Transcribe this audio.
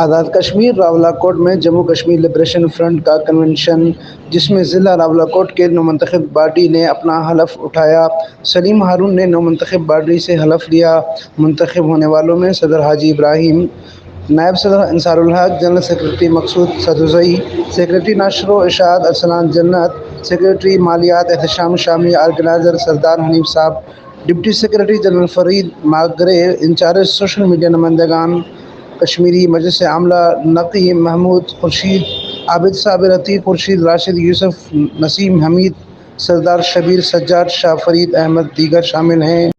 आज़ाद कश्मीर रावलाकोट में Jammu Kashmir liberation front का convention, जिसमें ज़िला रावलाकोट के नौमंतखब बॉडी ने अपना हलफ उठाया। सलीम हारून ने नौमंतखब बॉडी से हलफ लिया। मुंतखब होने वालों में सदर हाजी इब्राहिम, नायब सदर अंसारुल हक, जनरल सेक्रेटरी मकसूद सदुज़ई, सेक्रेटरी नशर व इशाअत अरसलान जन्नत, सेक्रेटरी मालियात एहतशाम शामी, ऑर्गेनाइज़र सरदार हनीफ साहब, deputy secretary general Farid Magrey, in charge social media नुमाइंदगान Kashmiri मजलिस आमला नकी महमूद खुर्शीद, आबिद साबिर अतीक खुर्शीद, राशिद यूसुफ, नसीम हमीद, सरदार शबीर सज्जाद, शाह फरीद अहमद दीगर शामिल हैं।